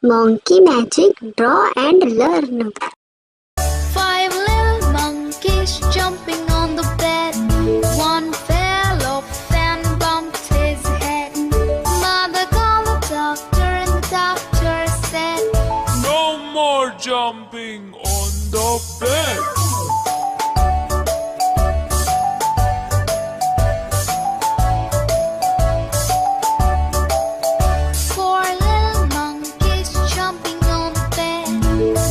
Monkey magic, draw and learn. Five little monkeys jumping on the bed. One fell off and bumped his head. Mother called the doctor and the doctor said, No more jumping on the bed. Four little monkeys jumping on the bed.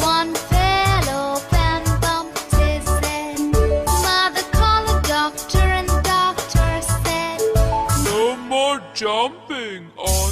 One fell off and bumped his head. Mother called the doctor and the doctor said, No more jumping on